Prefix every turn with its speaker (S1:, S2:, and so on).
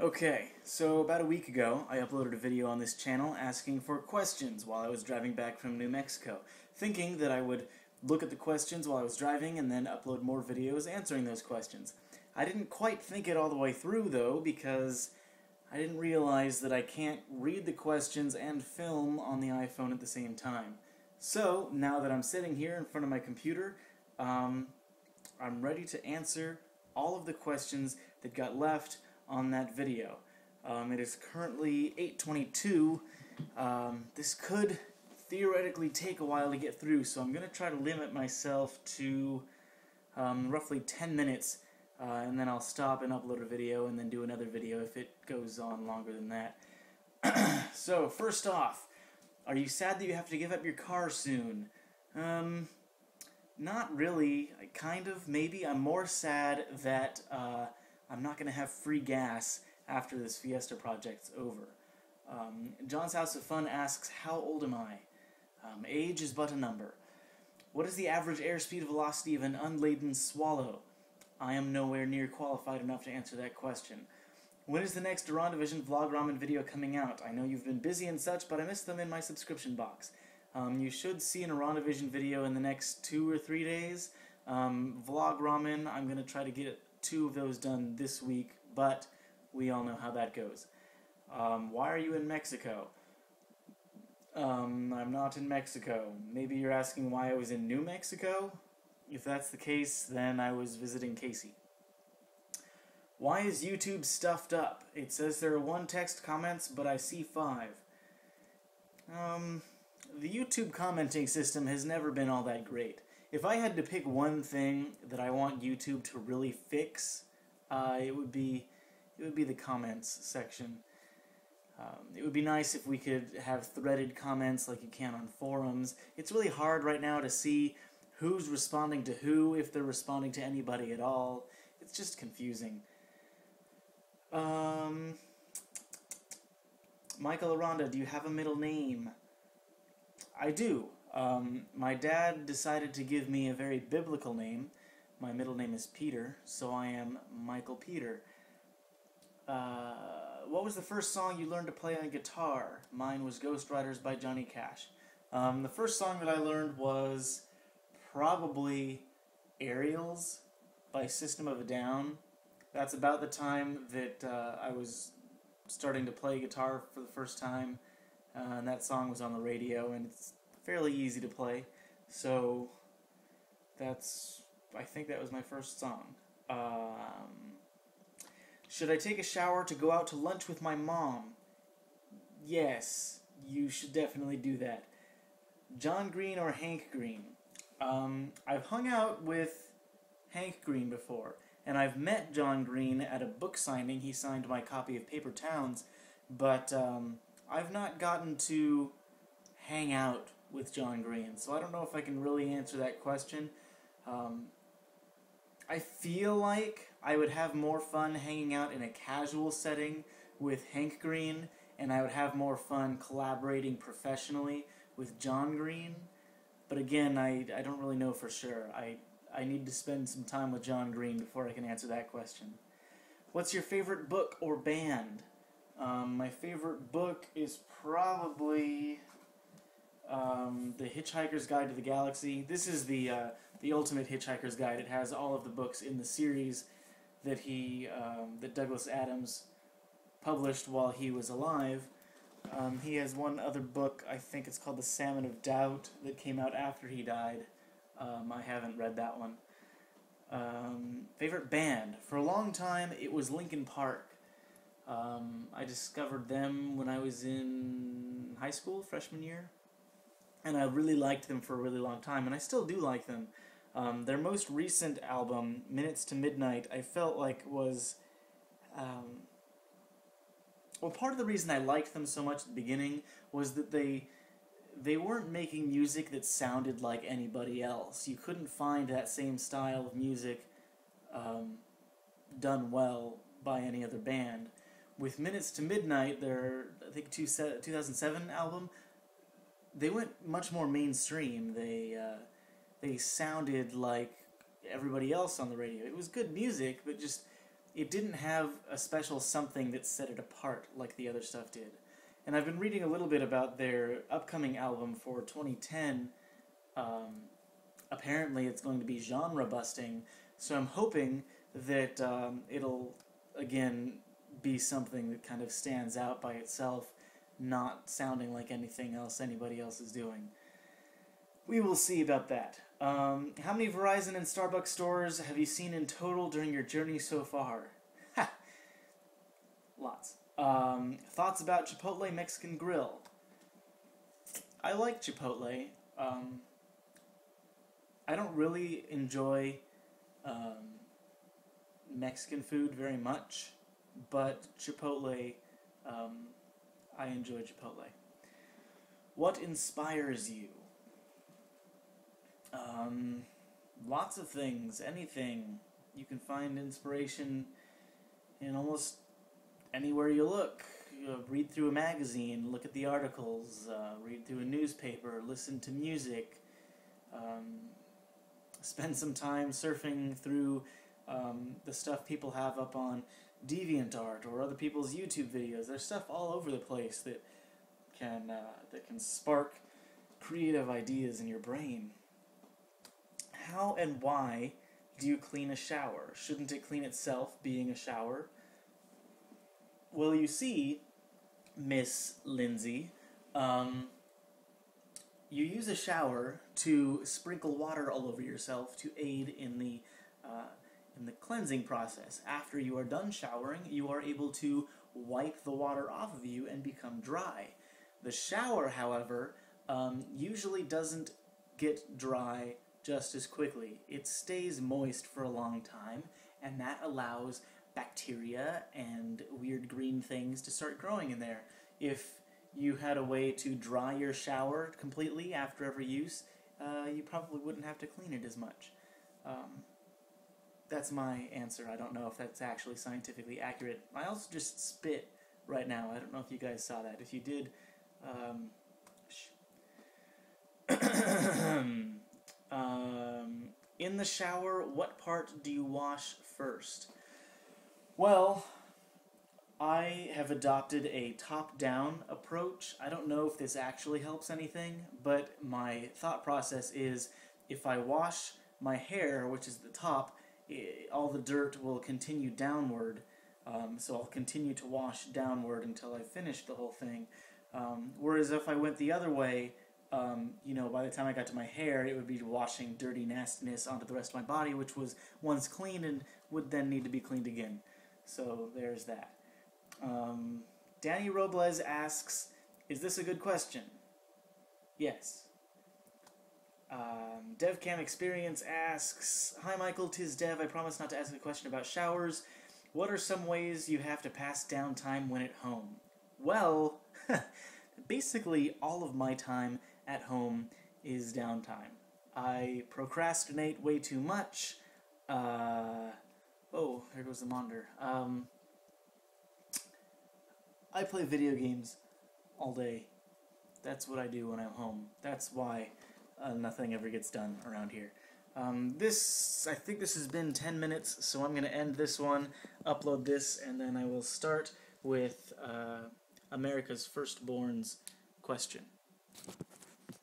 S1: Okay, so about a week ago, I uploaded a video on this channel asking for questions while I was driving back from New Mexico, thinking that I would look at the questions while I was driving and then upload more videos answering those questions. I didn't quite think it all the way through, though, because I didn't realize that I can't read the questions and film on the iPhone at the same time. So, now that I'm sitting here in front of my computer, I'm ready to answer all of the questions that got left on that video. It is currently 8:22. This could theoretically take a while to get through, so I'm going to try to limit myself to roughly 10 minutes, and then I'll stop and upload a video and then do another video if it goes on longer than that. So, first off, are you sad that you have to give up your car soon? Not really. Kind of, maybe. I'm more sad that I'm not going to have free gas after this Fiesta project's over. John's House of Fun asks, how old am I? Age is but a number. What is the average airspeed velocity of an unladen swallow? I am nowhere near qualified enough to answer that question. When is the next Division vlog ramen video coming out? I know you've been busy and such, but I missed them in my subscription box. You should see an Division video in the next 2 or 3 days. Vlog ramen, I'm going to try to get 2 of those done this week, but we all know how that goes. Why are you in Mexico? I'm not in Mexico. Maybe you're asking why I was in New Mexico? If that's the case, then I was visiting Casey. Why is YouTube stuffed up? It says there are 1 text comments, but I see 5. The YouTube commenting system has never been all that great. If I had to pick one thing that I want YouTube to really fix, it would be the comments section. It would be nice if we could have threaded comments like you can on forums. It's really hard right now to see who's responding to who, if they're responding to anybody at all. It's just confusing. Michael Aranda, do you have a middle name? I do. My dad decided to give me a very biblical name. My middle name is Peter, so I am Michael Peter. What was the first song you learned to play on guitar? Mine was Ghost Riders by Johnny Cash. The first song that I learned was probably Aerials by System of a Down. That's about the time that I was starting to play guitar for the first time. And that song was on the radio, and it's fairly easy to play. So, I think that was my first song. Should I take a shower to go out to lunch with my mom? Yes, you should definitely do that. John Green or Hank Green? I've hung out with Hank Green before, and I've met John Green at a book signing. He signed my copy of Paper Towns, but I've not gotten to hang out with John Green, so I don't know if I can really answer that question. I feel like I would have more fun hanging out in a casual setting with Hank Green, and I would have more fun collaborating professionally with John Green. But again, I don't really know for sure. I need to spend some time with John Green before I can answer that question. What's your favorite book or band? My favorite book is probably The Hitchhiker's Guide to the Galaxy. This is the ultimate Hitchhiker's Guide. It has all of the books in the series that that Douglas Adams published while he was alive. He has one other book, I think it's called The Salmon of Doubt, that came out after he died. I haven't read that one. Favorite band? For a long time, it was Linkin Park. I discovered them when I was in high school, freshman year. And I really liked them for a really long time, and I still do like them. Their most recent album, Minutes to Midnight, I felt like was... well, part of the reason I liked them so much at the beginning was that they weren't making music that sounded like anybody else. You couldn't find that same style of music done well by any other band. With Minutes to Midnight, their, I think, 2007 album, they went much more mainstream. They sounded like everybody else on the radio. It was good music, but just it didn't have a special something that set it apart like the other stuff did. And I've been reading a little bit about their upcoming album for 2010. Apparently it's going to be genre-busting, so I'm hoping that it'll, again, be something that kind of stands out by itself, not sounding like anything else anybody else is doing. We will see about that. How many Verizon and Starbucks stores have you seen in total during your journey so far? Ha! Lots. Thoughts about Chipotle Mexican Grill? I like Chipotle. I don't really enjoy Mexican food very much, but Chipotle, I enjoy Chipotle. What inspires you? Lots of things, anything. You can find inspiration in almost anywhere you look. You read through a magazine, look at the articles, read through a newspaper, listen to music, spend some time surfing through the stuff people have up on DeviantArt or other people's YouTube videos. There's stuff all over the place that can spark creative ideas in your brain. How and why do you clean a shower? Shouldn't it clean itself, being a shower? Well, you see, Miss Lindsay, you use a shower to sprinkle water all over yourself to aid in the cleansing process. After you are done showering, you are able to wipe the water off of you and become dry. The shower, however, usually doesn't get dry just as quickly. It stays moist for a long time, and that allows bacteria and weird green things to start growing in there. If you had a way to dry your shower completely after every use, you probably wouldn't have to clean it as much. That's my answer. I don't know if that's actually scientifically accurate. I also just spit right now. I don't know if you guys saw that. If you did, in the shower, what part do you wash first? Well, I have adopted a top-down approach. I don't know if this actually helps anything, but my thought process is if I wash my hair, which is the top, all the dirt will continue downward, so I'll continue to wash downward until I finish the whole thing. Whereas if I went the other way, by the time I got to my hair, it would be washing dirty nastiness onto the rest of my body, which was once clean and would then need to be cleaned again. So there's that. Danny Robles asks, is this a good question? Yes. DevCam Experience asks, hi Michael, 'tis Dev. I promise not to ask a question about showers. What are some ways you have to pass downtime when at home? Well, basically all of my time at home is downtime. I procrastinate way too much. Oh, there goes the monitor. I play video games all day. That's what I do when I'm home. That's why nothing ever gets done around here. I think this has been 10 minutes, so I'm going to end this one, upload this, and then I will start with America's Firstborn's question.